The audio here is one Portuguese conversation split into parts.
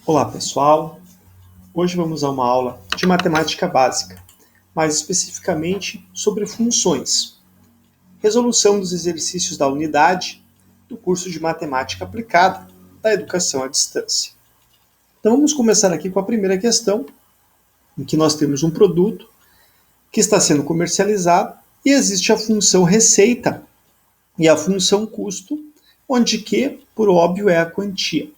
Olá pessoal, hoje vamos a uma aula de matemática básica, mais especificamente sobre funções, resolução dos exercícios da unidade do curso de matemática aplicada da educação à distância. Então vamos começar aqui com a primeira questão, em que nós temos um produto que está sendo comercializado e existe a função receita e a função custo, onde que, por óbvio, é a quantia.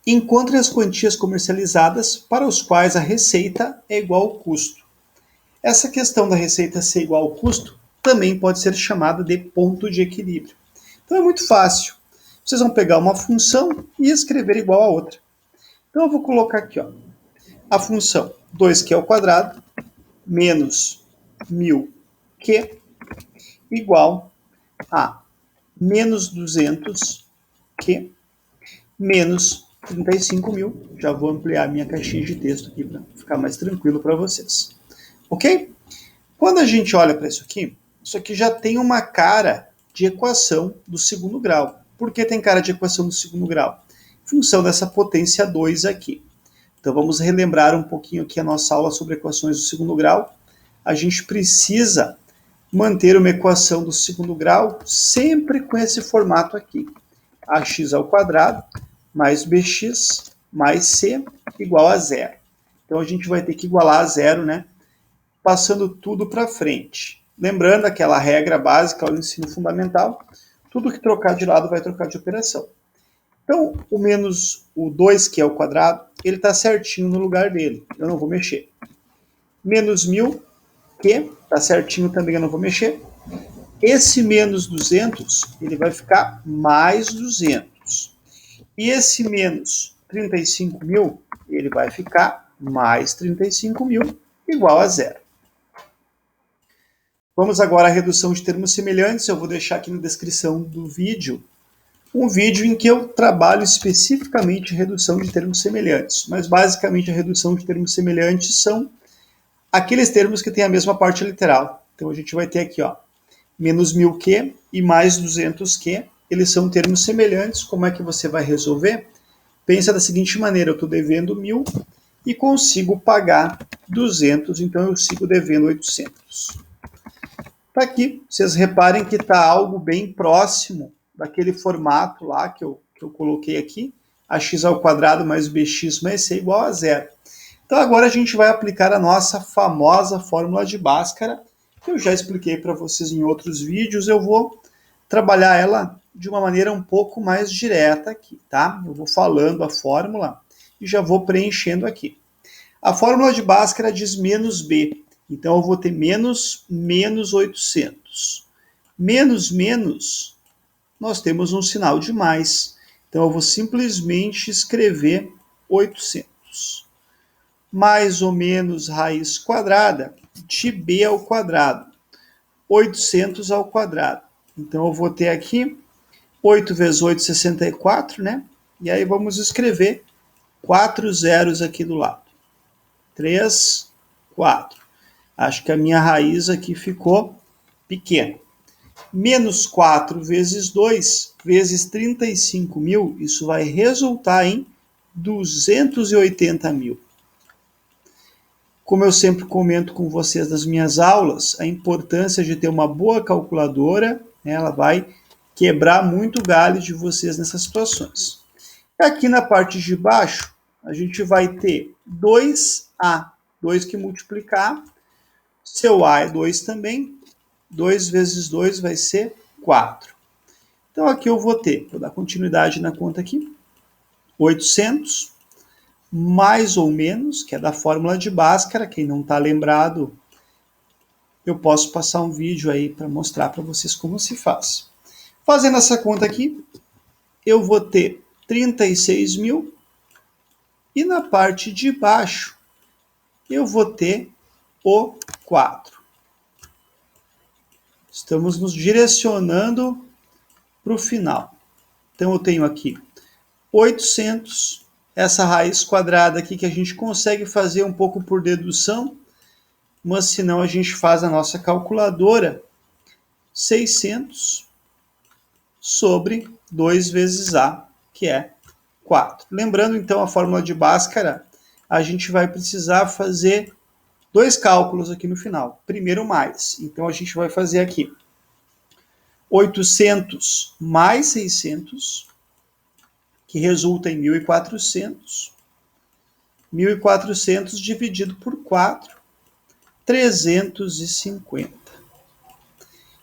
Encontre as quantias comercializadas para os quais a receita é igual ao custo. Essa questão da receita ser igual ao custo também pode ser chamada de ponto de equilíbrio. Então é muito fácil. Vocês vão pegar uma função e escrever igual a outra. Então eu vou colocar aqui, ó, a função 2q ao quadrado menos 1000q igual a menos 200q menos 35.000. Já vou ampliar minha caixinha de texto aqui para ficar mais tranquilo para vocês. Ok? Quando a gente olha para isso aqui já tem uma cara de equação do segundo grau. Por que tem cara de equação do segundo grau? Em função dessa potência 2 aqui. Então vamos relembrar um pouquinho aqui a nossa aula sobre equações do segundo grau. A gente precisa manter uma equação do segundo grau sempre com esse formato aqui. Ax ao quadrado mais bx mais c igual a zero. Então a gente vai ter que igualar a zero, né? Passando tudo para frente. Lembrando aquela regra básica do ensino fundamental, tudo que trocar de lado vai trocar de operação. Então, o menos o 2q ao quadrado, ele está certinho no lugar dele, eu não vou mexer. Menos 1000q, está certinho também, eu não vou mexer. Esse menos 200, ele vai ficar mais 200. E esse menos 35.000, ele vai ficar mais 35.000, igual a zero. Vamos agora à redução de termos semelhantes. Eu vou deixar aqui na descrição do vídeo um vídeo em que eu trabalho especificamente redução de termos semelhantes. Mas basicamente a redução de termos semelhantes são aqueles termos que têm a mesma parte literal. Então a gente vai ter aqui, ó, menos 1000q e mais 200q. Eles são termos semelhantes. Como é que você vai resolver? Pensa da seguinte maneira: eu estou devendo 1000 e consigo pagar 200, então eu sigo devendo 800. Está aqui, vocês reparem que está algo bem próximo daquele formato lá que eu coloquei aqui, ax ao quadrado mais bx mais c igual a zero. Então agora a gente vai aplicar a nossa famosa fórmula de Bhaskara, que eu já expliquei para vocês em outros vídeos. Eu vou trabalhar ela de uma maneira um pouco mais direta aqui, tá? Eu vou falando a fórmula e já vou preenchendo aqui. A fórmula de Bhaskara diz menos b. Então, eu vou ter menos 800. Menos, nós temos um sinal de mais. Então, eu vou simplesmente escrever 800. Mais ou menos raiz quadrada de b ao quadrado. 800 ao quadrado. Então, eu vou ter aqui 8 vezes 8, 64, né? E aí, vamos escrever 4 zeros aqui do lado. 3, 4. Acho que a minha raiz aqui ficou pequena. Menos 4 vezes 2, vezes 35.000, isso vai resultar em 280.000. Como eu sempre comento com vocês nas minhas aulas, a importância de ter uma boa calculadora, ela vai quebrar muito galho de vocês nessas situações. Aqui na parte de baixo, a gente vai ter 2a, 2 que multiplicar. Seu A é 2 também. 2 vezes 2 vai ser 4. Então, aqui eu vou dar continuidade na conta aqui. 800, mais ou menos, que é da fórmula de Bhaskara. Quem não está lembrado, eu posso passar um vídeo aí para mostrar para vocês como se faz. Fazendo essa conta aqui, eu vou ter 36.000. E na parte de baixo, eu vou ter o 4. Estamos nos direcionando para o final. Então, eu tenho aqui 800, essa raiz quadrada aqui que a gente consegue fazer um pouco por dedução, mas se não a gente faz a nossa calculadora, 600 sobre 2 vezes A, que é 4. Lembrando, então, a fórmula de Bhaskara, a gente vai precisar fazer 2 cálculos aqui no final. Primeiro mais. Então, a gente vai fazer aqui 800 mais 600, que resulta em 1.400. 1.400 dividido por 4, 350.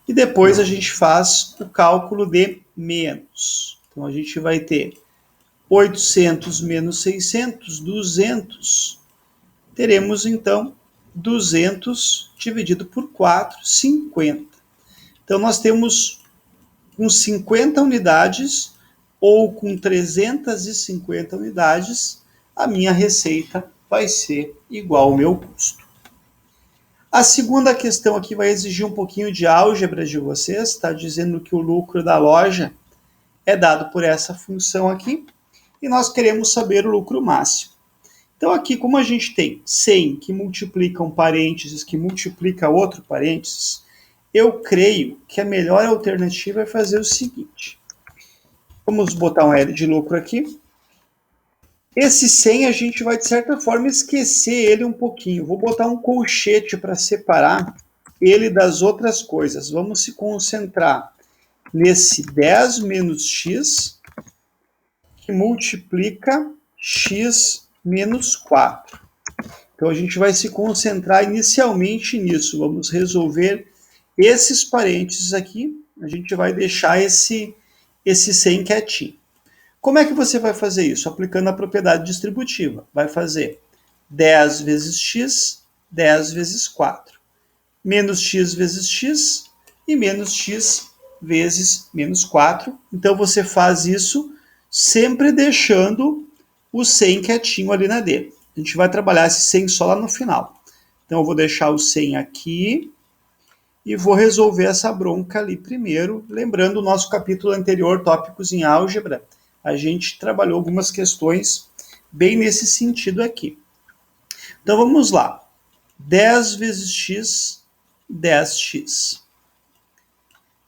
E depois a gente faz o cálculo de menos. Então, a gente vai ter 800 menos 600, 200. Teremos, então, 200 dividido por 4, 50. Então, nós temos com 50 unidades ou com 350 unidades, a minha receita vai ser igual ao meu custo. A segunda questão aqui vai exigir um pouquinho de álgebra de vocês, está dizendo que o lucro da loja é dado por essa função aqui, e nós queremos saber o lucro máximo. Então aqui, como a gente tem 100 que multiplica um parênteses, que multiplica outro parênteses, eu creio que a melhor alternativa é fazer o seguinte. Vamos botar um L de lucro aqui. Esse 100 a gente vai, de certa forma, esquecer ele um pouquinho. Vou botar um colchete para separar ele das outras coisas. Vamos se concentrar nesse 10 menos x, que multiplica x menos 4. Então, a gente vai se concentrar inicialmente nisso. Vamos resolver esses parênteses aqui. A gente vai deixar esse 100 quietinho. Como é que você vai fazer isso? Aplicando a propriedade distributiva. Vai fazer 10 vezes x, 10 vezes 4. Menos x vezes x e menos x vezes menos 4. Então, você faz isso sempre deixando o 100 quietinho ali na D. A gente vai trabalhar esse 100 só lá no final. Então, eu vou deixar o 100 aqui e vou resolver essa bronca ali primeiro. Lembrando o nosso capítulo anterior, tópicos em álgebra, a gente trabalhou algumas questões bem nesse sentido aqui. Então, vamos lá. 10 vezes x, 10x.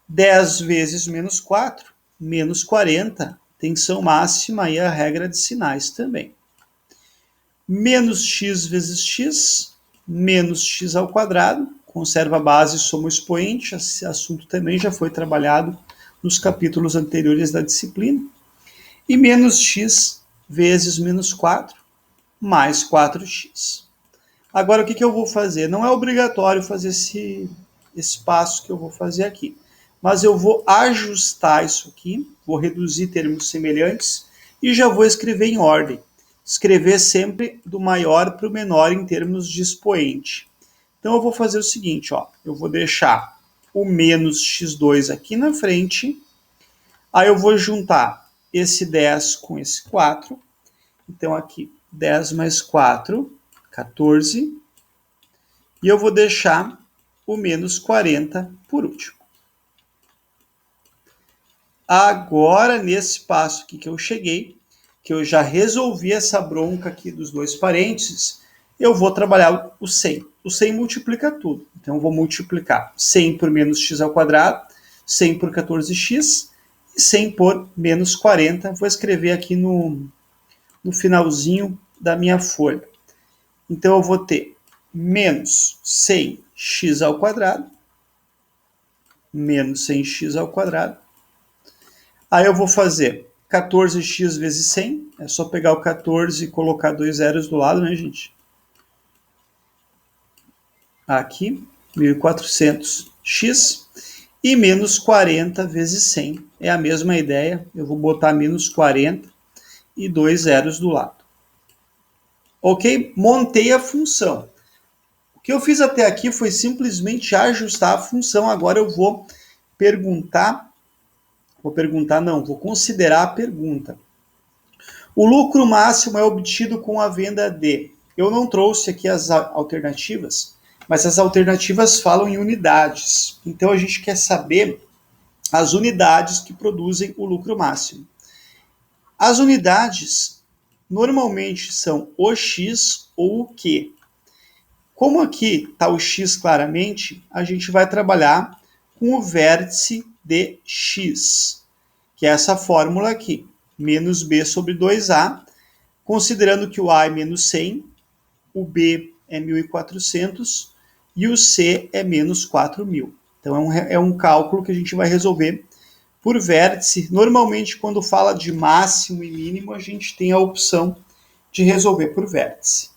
10 vezes menos 4, menos 40. Tensão máxima e a regra de sinais também. Menos x vezes x, menos x ao quadrado. Conserva a base, soma o expoente. Esse assunto também já foi trabalhado nos capítulos anteriores da disciplina. E menos x vezes menos 4, mais 4x. Agora, o que eu vou fazer? Não é obrigatório fazer esse passo que eu vou fazer aqui. Mas eu vou ajustar isso aqui, vou reduzir termos semelhantes e já vou escrever em ordem. Escrever sempre do maior para o menor em termos de expoente. Então, eu vou fazer o seguinte, ó, eu vou deixar o menos x2 aqui na frente, aí eu vou juntar esse 10 com esse 4. Então, aqui, 10 mais 4, 14. E eu vou deixar o menos 40 por último. Agora, nesse passo aqui que eu cheguei, que eu já resolvi essa bronca aqui dos dois parênteses, eu vou trabalhar o 100. O 100 multiplica tudo. Então, eu vou multiplicar 100 por menos x ao quadrado, 100 por 14x, 100 por menos 40, vou escrever aqui no finalzinho da minha folha. Então, eu vou ter menos 100x ao quadrado, menos 100x ao quadrado. Aí eu vou fazer 14x vezes 100, é só pegar o 14 e colocar 2 zeros do lado, né, gente? Aqui, 1.400x. E menos 40 vezes 100. É a mesma ideia. Eu vou botar menos 40 e 2 zeros do lado. Ok? Montei a função. O que eu fiz até aqui foi simplesmente ajustar a função. Agora eu vou vou considerar a pergunta. O lucro máximo é obtido com a venda de... Eu não trouxe aqui as alternativas, mas as alternativas falam em unidades. Então, a gente quer saber as unidades que produzem o lucro máximo. As unidades normalmente são o x ou o q. Como aqui está o x claramente, a gente vai trabalhar com o vértice de x, que é essa fórmula aqui. menos B sobre 2A, considerando que o A é menos 100, o B é 1.400 e o C é menos 4.000. Então, é um cálculo que a gente vai resolver por vértice. Normalmente, quando fala de máximo e mínimo, a gente tem a opção de resolver por vértice.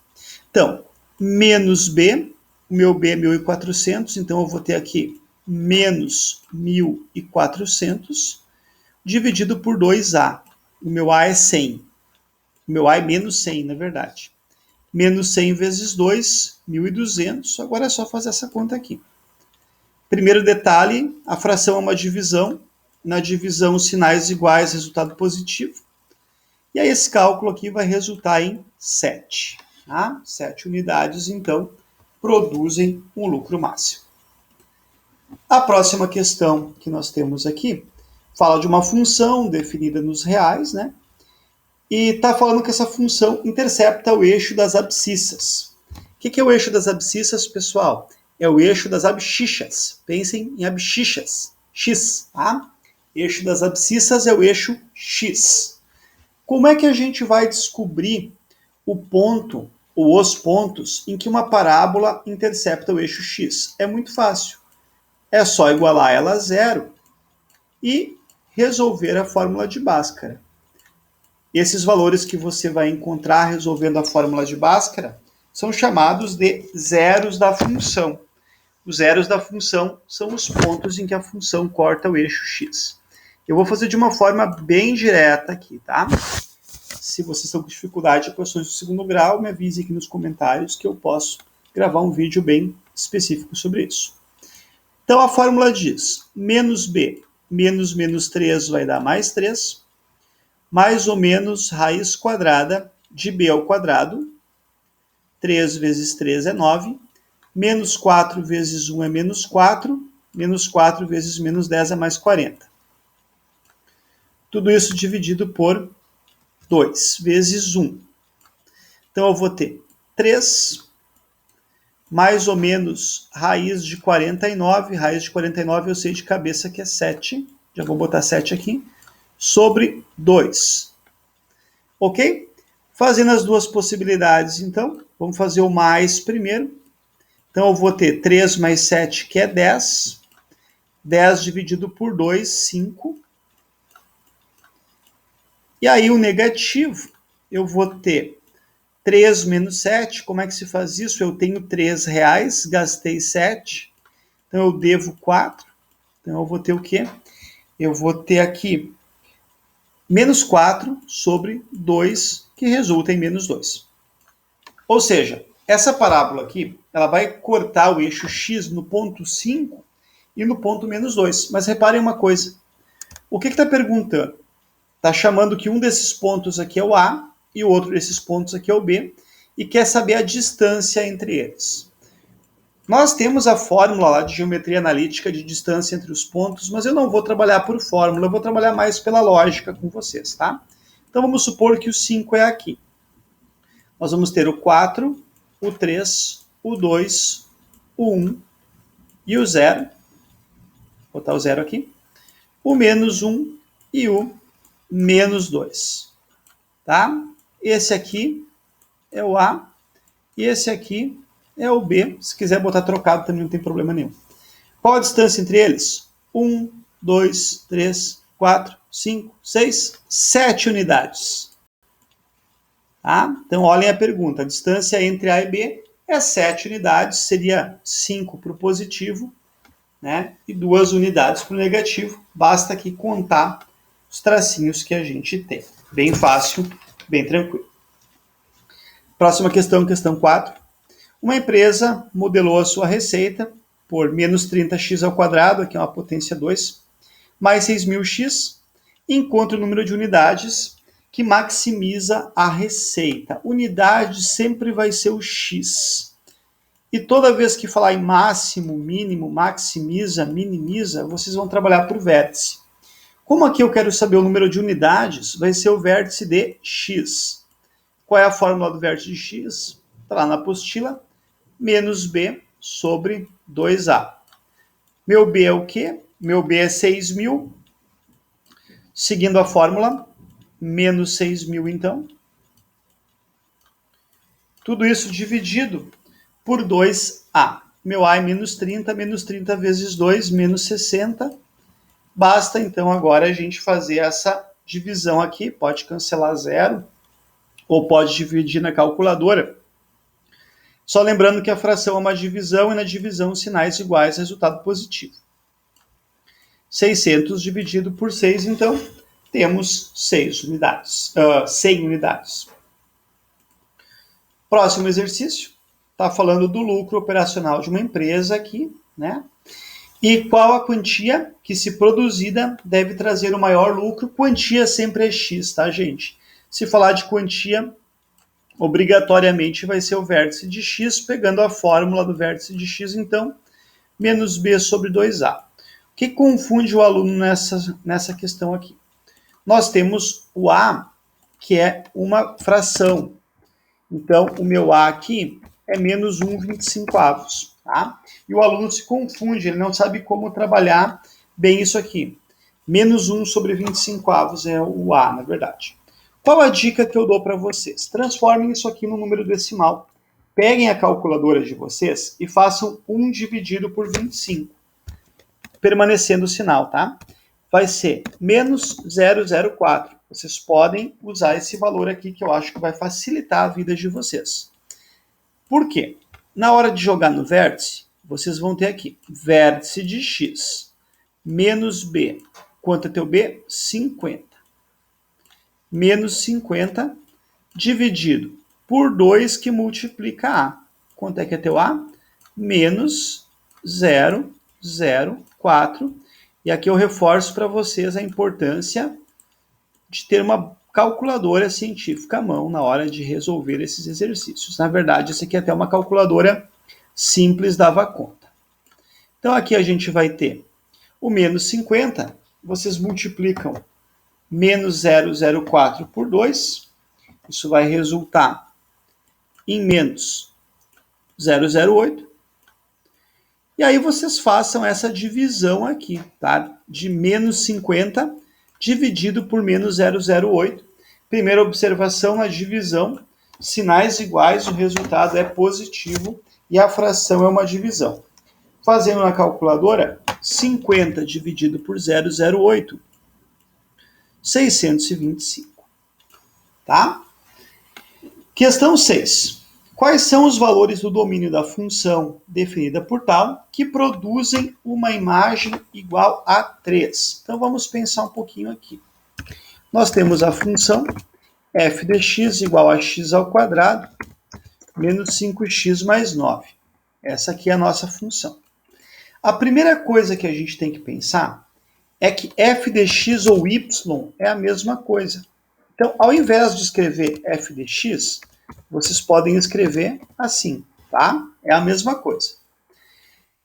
Então, menos B, o meu B é 1.400, então eu vou ter aqui menos 1.400, dividido por 2A. O meu A é 100. O meu A é menos 100, na verdade. Menos 100 vezes 2, 1.200. Agora é só fazer essa conta aqui. Primeiro detalhe, a fração é uma divisão. Na divisão, sinais iguais, resultado positivo. E aí esse cálculo aqui vai resultar em 7. Tá? 7 unidades, então, produzem um lucro máximo. A próxima questão que nós temos aqui fala de uma função definida nos reais, né? E está falando que essa função intercepta o eixo das abscissas. O que é o eixo das abscissas, pessoal? É o eixo das abscissas. Pensem em abscissas. X, tá? Eixo das abscissas é o eixo X. Como é que a gente vai descobrir o ponto ou os pontos em que uma parábola intercepta o eixo X? É muito fácil. É só igualar ela a zero e resolver a fórmula de Bhaskara. Esses valores que você vai encontrar resolvendo a fórmula de Bhaskara são chamados de zeros da função. Os zeros da função são os pontos em que a função corta o eixo X. Eu vou fazer de uma forma bem direta aqui, tá? Se vocês estão com dificuldade de equações do segundo grau, me avise aqui nos comentários que eu posso gravar um vídeo bem específico sobre isso. Então a fórmula diz, menos B menos menos 3 vai dar mais 3, mais ou menos raiz quadrada de B ao quadrado, 3 vezes 3 é 9, menos 4 vezes 1 é menos 4, menos 4 vezes menos 10 é mais 40. Tudo isso dividido por 2 vezes 1. Então eu vou ter 3 mais ou menos raiz de 49. Raiz de 49 eu sei de cabeça que é 7. Já vou botar 7 aqui. Sobre 2. Ok? Fazendo as duas possibilidades, então, vamos fazer o mais primeiro. Então eu vou ter 3 mais 7, que é 10. 10 dividido por 2, 5. E aí o negativo, eu vou ter 3 menos 7, como é que se faz isso? Eu tenho R$3, gastei 7, então eu devo 4. Então eu vou ter o quê? Eu vou ter aqui menos 4 sobre 2, que resulta em menos 2. Ou seja, essa parábola aqui, ela vai cortar o eixo X no ponto 5 e no ponto menos 2. Mas reparem uma coisa, o que está perguntando? Está chamando que um desses pontos aqui é o A e o outro desses pontos aqui é o B e quer saber a distância entre eles. Nós temos a fórmula lá de geometria analítica de distância entre os pontos, mas eu não vou trabalhar por fórmula, eu vou trabalhar mais pela lógica com vocês, tá? Então vamos supor que o 5 é aqui. Nós vamos ter o 4, o 3, o 2, o 1 e o 0. Vou botar o 0 aqui. O menos 1 e o menos 2. Tá? Esse aqui é o A e esse aqui é o B. Se quiser botar trocado também não tem problema nenhum. Qual a distância entre eles? 1, 2, 3, 4, 5, 6, 7 unidades. Tá? Então olhem a pergunta. A distância entre A e B é 7 unidades, seria 5 para o positivo, né? E 2 unidades para o negativo. Basta aqui contar os tracinhos que a gente tem. Bem fácil, bem tranquilo. Próxima questão, questão 4. Uma empresa modelou a sua receita por menos 30x ao quadrado, aqui é uma potência 2, mais 6.000x, e encontra o número de unidades que maximiza a receita. Unidade sempre vai ser o x. E toda vez que falar em máximo, mínimo, maximiza, minimiza, vocês vão trabalhar por vértice. Como aqui eu quero saber o número de unidades, vai ser o vértice de x. Qual é a fórmula do vértice de x? Está lá na apostila. Menos b sobre 2a. Meu b é o quê? Meu b é 6.000. Seguindo a fórmula, menos 6.000, então. Tudo isso dividido por 2A. Meu A é menos 30 vezes 2, menos 60. Basta, então, agora a gente fazer essa divisão aqui. Pode cancelar zero, ou pode dividir na calculadora. Só lembrando que a fração é uma divisão, e na divisão sinais iguais, resultado positivo. 600 dividido por 6, então, temos 100 unidades. Próximo exercício, está falando do lucro operacional de uma empresa aqui, né? E qual a quantia que, se produzida, deve trazer o maior lucro? Quantia sempre é X, tá, gente? Se falar de quantia, obrigatoriamente vai ser o vértice de X, pegando a fórmula do vértice de X, então, menos B sobre 2A. O que confunde o aluno nessa questão aqui? Nós temos o A, que é uma fração. Então, o meu A aqui é menos 1/25, tá? E o aluno se confunde, ele não sabe como trabalhar bem isso aqui. Menos 1 sobre 25 é o A, na verdade. Qual a dica que eu dou para vocês? Transformem isso aqui no número decimal. Peguem a calculadora de vocês e façam 1 dividido por 25, permanecendo o sinal, tá? Vai ser menos 0,04. Vocês podem usar esse valor aqui, que eu acho que vai facilitar a vida de vocês. Por quê? Na hora de jogar no vértice, vocês vão ter aqui vértice de x menos b. Quanto é teu b? 50. Menos 50 dividido por 2, que multiplica a. Quanto é que é teu a? Menos 0,04. E aqui eu reforço para vocês a importância de ter uma calculadora científica à mão na hora de resolver esses exercícios. Na verdade, essa aqui é até uma calculadora simples, dava conta. Então, aqui a gente vai ter o menos 50, vocês multiplicam menos 0,04 por 2, isso vai resultar em menos 0,08. E aí vocês façam essa divisão aqui, tá? De menos 50 dividido por menos 0,08. Primeira observação na divisão, sinais iguais, o resultado é positivo e a fração é uma divisão. Fazendo na calculadora, 50 dividido por 0,08, 625. Tá? Questão 6. Quais são os valores do domínio da função definida por tal que produzem uma imagem igual a 3? Então vamos pensar um pouquinho aqui. Nós temos a função f de x igual a x ao quadrado menos 5x mais 9. Essa aqui é a nossa função. A primeira coisa que a gente tem que pensar é que f de x ou y é a mesma coisa. Então, ao invés de escrever f de x, vocês podem escrever assim, tá? É a mesma coisa.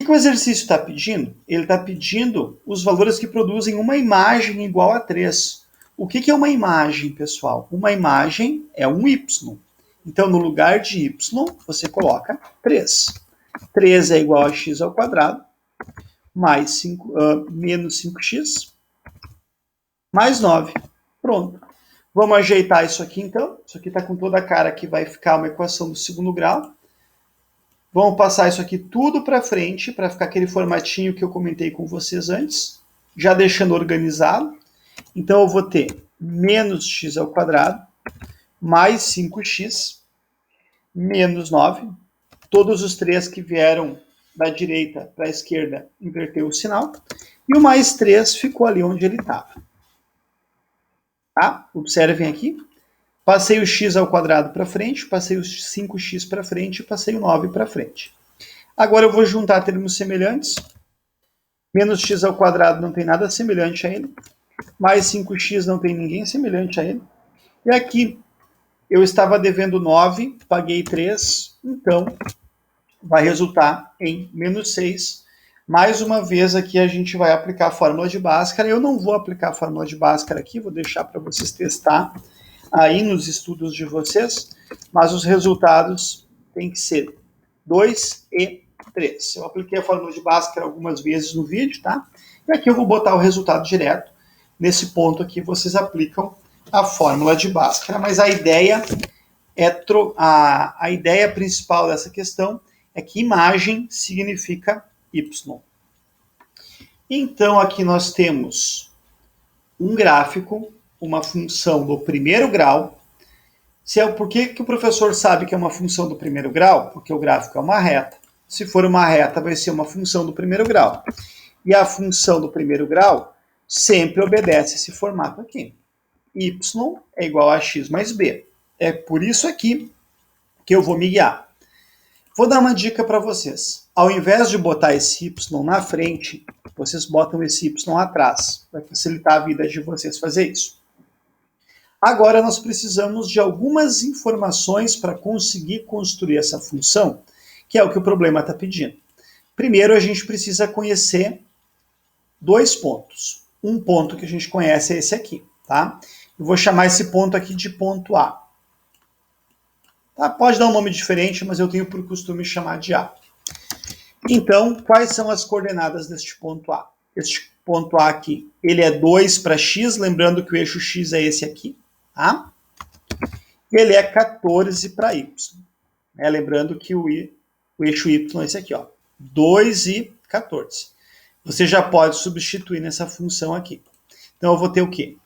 O que o exercício está pedindo? Ele está pedindo os valores que produzem uma imagem igual a 3. O que é uma imagem, pessoal? Uma imagem é um y. Então, no lugar de y, você coloca 3. 3 é igual a x ao quadrado, mais menos 5x, mais 9. Pronto. Vamos ajeitar isso aqui, então. Isso aqui está com toda a cara que vai ficar uma equação do segundo grau. Vamos passar isso aqui tudo para frente, para ficar aquele formatinho que eu comentei com vocês antes, já deixando organizado. Então, eu vou ter menos x ao quadrado, mais 5x, menos 9. Todos os 3 que vieram da direita para a esquerda inverteu o sinal. E o mais 3 ficou ali onde ele estava. Tá? Observem aqui. Passei o x ao quadrado para frente, passei o 5x para frente e passei o 9 para frente. Agora eu vou juntar termos semelhantes. Menos x ao quadrado não tem nada semelhante a ele. Mais 5x não tem ninguém semelhante a ele. E aqui eu estava devendo 9, paguei 3, então vai resultar em menos 6. Mais uma vez aqui a gente vai aplicar a fórmula de Bhaskara. Eu não vou aplicar a fórmula de Bhaskara aqui, vou deixar para vocês testar aí nos estudos de vocês, mas os resultados têm que ser 2 e 3. Eu apliquei a fórmula de Bhaskara algumas vezes no vídeo, tá? E aqui eu vou botar o resultado direto. Nesse ponto aqui vocês aplicam a fórmula de Bhaskara, mas a ideia a ideia principal dessa questão é que imagem significa y. Então, aqui nós temos um gráfico, uma função do primeiro grau. Por que o professor sabe que é uma função do primeiro grau? Porque o gráfico é uma reta. Se for uma reta, vai ser uma função do primeiro grau. E a função do primeiro grau sempre obedece esse formato aqui. Y é igual a x mais b. É por isso aqui que eu vou me guiar. Vou dar uma dica para vocês. Ao invés de botar esse y na frente, vocês botam esse y atrás. Vai facilitar a vida de vocês fazer isso. Agora nós precisamos de algumas informações para conseguir construir essa função, que é o que o problema está pedindo. Primeiro, a gente precisa conhecer dois pontos. Um ponto que a gente conhece é esse aqui, tá? Eu vou chamar esse ponto aqui de ponto A. Tá? Pode dar um nome diferente, mas eu tenho por costume chamar de A. Então, quais são as coordenadas deste ponto A? Este ponto A aqui, ele é 2 para x, lembrando que o eixo x é esse aqui, tá? Ele é 14 para y. Lembrando que o eixo y é esse aqui, ó, 2 e 14. Você já pode substituir nessa função aqui. Então, eu vou ter o quê?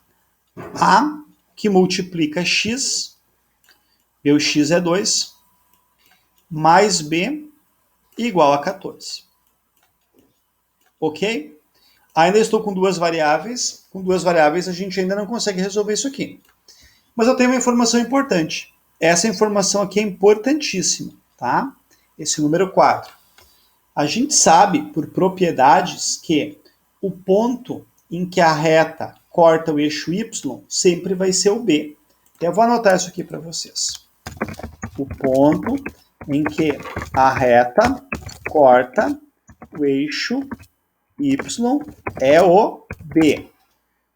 A, que multiplica x, meu x é 2, mais b, igual a 14. Ok? Ainda estou com duas variáveis. Com duas variáveis, a gente ainda não consegue resolver isso aqui. Mas eu tenho uma informação importante. Essa informação aqui é importantíssima, tá? Esse número 4. A gente sabe, por propriedades, que o ponto em que a reta corta o eixo y sempre vai ser o B. Eu vou anotar isso aqui para vocês. O ponto em que a reta corta o eixo y é o B.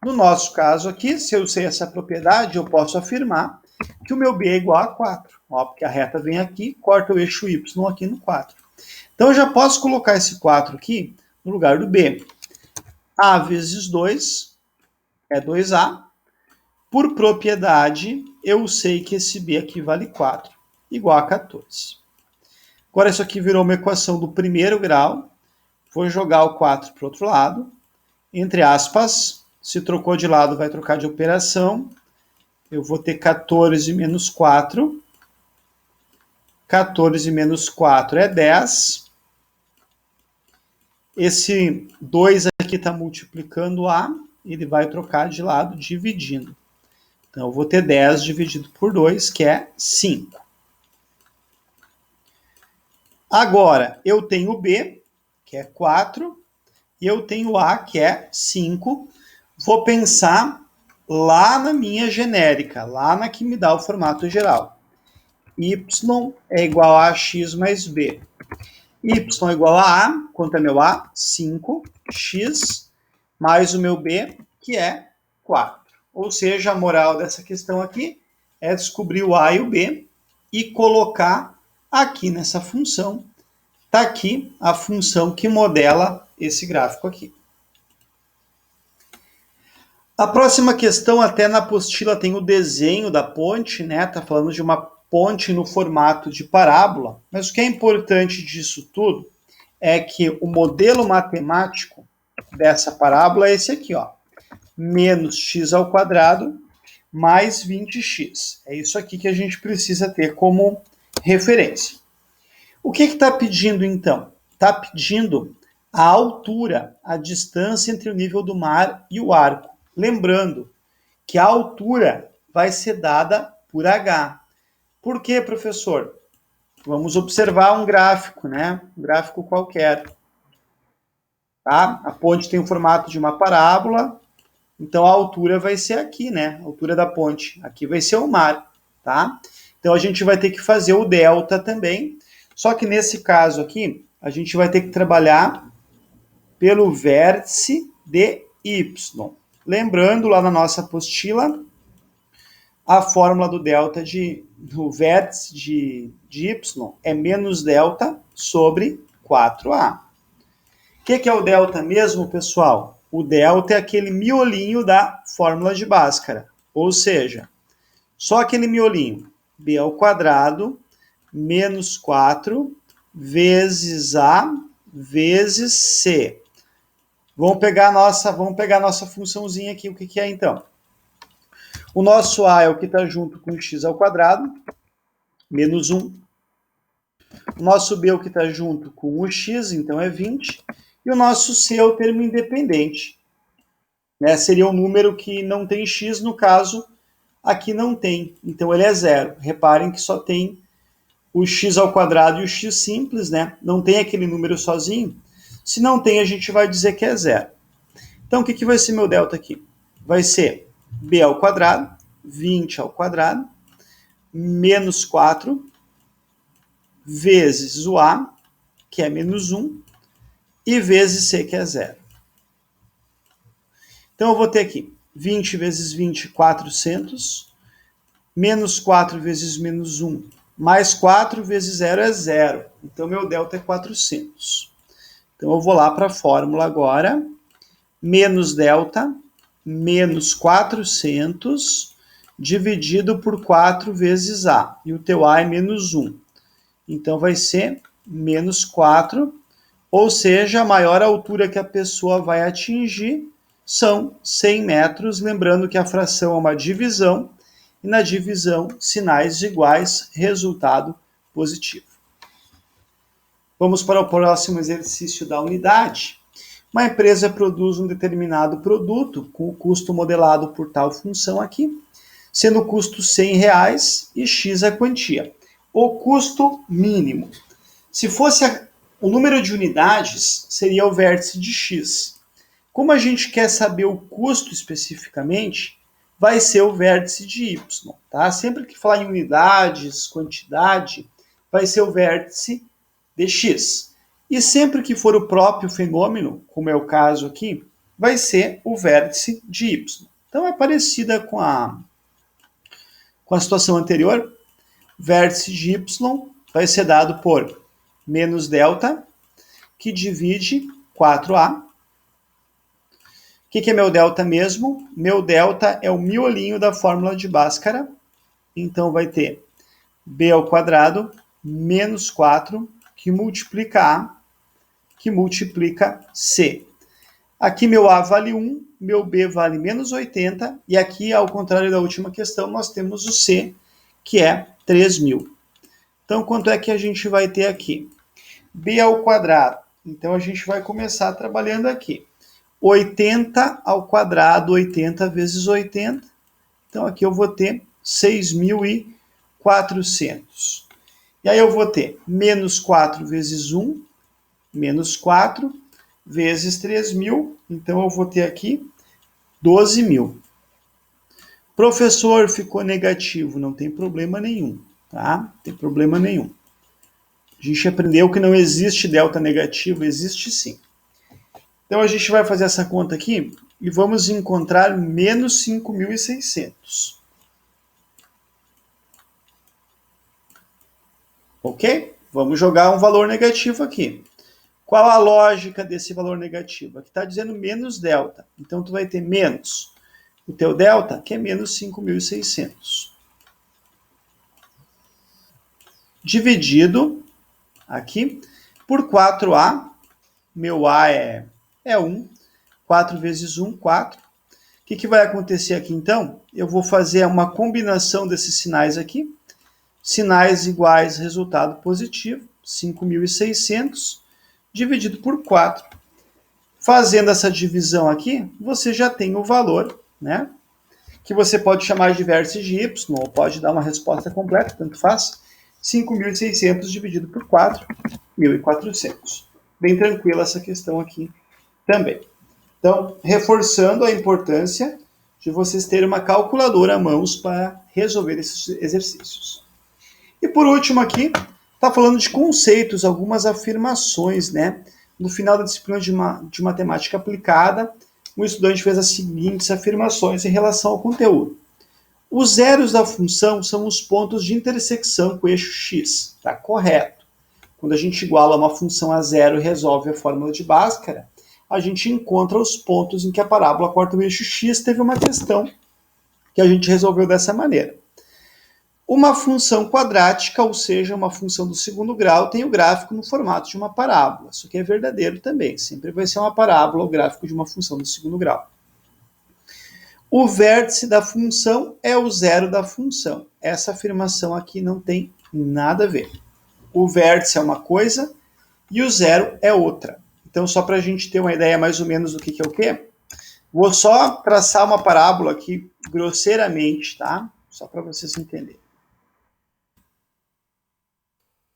No nosso caso aqui, se eu sei essa propriedade, eu posso afirmar que o meu B é igual a 4. Ó, porque a reta vem aqui, corta o eixo y aqui no 4. Então, eu já posso colocar esse 4 aqui no lugar do B. A vezes 2 é 2A. Por propriedade, eu sei que esse B aqui vale 4, igual a 14. Agora, isso aqui virou uma equação do primeiro grau. Vou jogar o 4 para o outro lado. Entre aspas, se trocou de lado, vai trocar de operação. Eu vou ter 14 menos 4. 14 menos 4 é 10. Esse 2 aqui está multiplicando A, ele vai trocar de lado, dividindo. Então, eu vou ter 10 dividido por 2, que é 5. Agora, eu tenho B, que é 4, e eu tenho A, que é 5. Vou pensar lá na minha genérica, lá na que me dá o formato geral. Y é igual a x mais b. Y é igual a A, quanto é meu A? 5, x, mais o meu B, que é 4. Ou seja, a moral dessa questão aqui é descobrir o A e o B e colocar aqui nessa função. Está aqui a função que modela esse gráfico aqui. A próxima questão, até na apostila tem o desenho da ponte, né? Está falando de uma ponte no formato de parábola, mas o que é importante disso tudo é que o modelo matemático dessa parábola é esse aqui, ó. Menos x ao quadrado mais 20x. É isso aqui que a gente precisa ter como referência. O que está pedindo, então? Está pedindo a altura, a distância entre o nível do mar e o arco. Lembrando que a altura vai ser dada por h. Por quê, professor? Vamos observar um gráfico, né? Um gráfico qualquer. Tá? A ponte tem o formato de uma parábola, então a altura vai ser aqui, né? A altura da ponte. Aqui vai ser o mar, tá? Então a gente vai ter que fazer o delta também, só que nesse caso aqui, a gente vai ter que trabalhar pelo vértice de y. Lembrando, lá na nossa apostila, a fórmula do delta do vértice de y é menos delta sobre 4a. O que é o delta mesmo, pessoal? O delta é aquele miolinho da fórmula de Bhaskara. Ou seja, só aquele miolinho, b ao quadrado menos 4 vezes a vezes c. Vamos pegar a nossa funçãozinha aqui. O que é então? O nosso a é o que está junto com x ao quadrado, menos 1. O nosso b é o que está junto com o x, então é 20. E o nosso c é o termo independente. Né? Seria um número que não tem x, no caso, aqui não tem. Então ele é zero. Reparem que só tem o x ao quadrado e o x simples, né? Não tem aquele número sozinho. Se não tem, a gente vai dizer que é zero. Então, o que vai ser meu delta aqui? Vai ser b ao quadrado, 20 ao quadrado, menos 4, vezes o a, que é menos 1, e vezes c, que é zero. Então, eu vou ter aqui 20 vezes 20, 400, menos 4 vezes menos 1, mais 4 vezes 0 é 0. Então, meu delta é 400. Então, eu vou lá para a fórmula agora. Menos delta, menos 400, dividido por 4 vezes a. E o teu a é menos 1. Então, vai ser menos 4, ou seja, a maior altura que a pessoa vai atingir são 100 metros. Lembrando que a fração é uma divisão, e na divisão, sinais iguais, resultado positivo. Vamos para o próximo exercício da unidade. Uma empresa produz um determinado produto com o custo modelado por tal função aqui, sendo o custo R$100 e x a quantia. O custo mínimo. Se fosse o número de unidades, seria o vértice de x. Como a gente quer saber o custo especificamente, vai ser o vértice de y. Tá? Sempre que falar em unidades, quantidade, vai ser o vértice de x. E sempre que for o próprio fenômeno, como é o caso aqui, vai ser o vértice de y. Então é parecida com a situação anterior. Vértice de y vai ser dado por menos delta, que divide 4a. O que é meu delta mesmo? Meu delta é o miolinho da fórmula de Bhaskara. Então vai ter b ao quadrado menos 4, que multiplica a, que multiplica c. Aqui meu a vale 1, meu b vale menos 80, e aqui, ao contrário da última questão, nós temos o c, que é 3.000. Então, quanto é que a gente vai ter aqui? B ao quadrado. Então, a gente vai começar trabalhando aqui. 80 ao quadrado, 80 vezes 80. Então, aqui eu vou ter 6.400. E aí eu vou ter menos 4 vezes 1, menos 4, vezes 3.000. Então, eu vou ter aqui 12.000. Professor, ficou negativo. Não tem problema nenhum, tá? Não tem problema nenhum. A gente aprendeu que não existe delta negativo, existe sim. Então, a gente vai fazer essa conta aqui e vamos encontrar menos 5.600. Ok? Vamos jogar um valor negativo aqui. Qual a lógica desse valor negativo? Aqui está dizendo menos delta. Então, tu vai ter menos o teu delta, que é menos 5.600. Dividido aqui por 4a. Meu a é 1. 4 vezes 1, 4. O que vai acontecer aqui, então? Eu vou fazer uma combinação desses sinais aqui. Sinais iguais, resultado positivo. 5.600 dividido por 4. Fazendo essa divisão aqui, você já tem o valor, né? Que você pode chamar de vértice de y, ou pode dar uma resposta completa, tanto faz. 5.600 dividido por 4, 1.400. Bem tranquila essa questão aqui também. Então, reforçando a importância de vocês terem uma calculadora à mãos para resolver esses exercícios. E por último aqui, está falando de conceitos, algumas afirmações, né? No final da disciplina de matemática aplicada, o estudante fez as seguintes afirmações em relação ao conteúdo. Os zeros da função são os pontos de intersecção com o eixo x. Está correto. Quando a gente iguala uma função a zero e resolve a fórmula de Bhaskara, a gente encontra os pontos em que a parábola corta o eixo x. Teve uma questão que a gente resolveu dessa maneira. Uma função quadrática, ou seja, uma função do segundo grau, tem o gráfico no formato de uma parábola. Isso aqui é verdadeiro também, sempre vai ser uma parábola o gráfico de uma função do segundo grau. O vértice da função é o zero da função. Essa afirmação aqui não tem nada a ver. O vértice é uma coisa e o zero é outra. Então, só para a gente ter uma ideia mais ou menos do que é o quê, vou só traçar uma parábola aqui grosseiramente, tá? Só para vocês entenderem.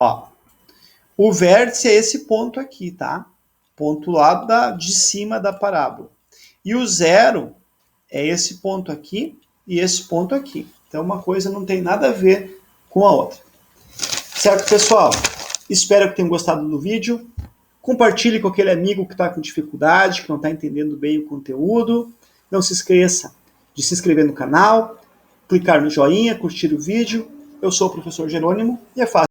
Ó, o vértice é esse ponto aqui, tá? Ponto lá de cima da parábola. E o zero é esse ponto aqui e esse ponto aqui. Então, uma coisa não tem nada a ver com a outra. Certo, pessoal? Espero que tenham gostado do vídeo. Compartilhe com aquele amigo que está com dificuldade, que não está entendendo bem o conteúdo. Não se esqueça de se inscrever no canal, clicar no joinha, curtir o vídeo. Eu sou o professor Jerônimo e é fácil.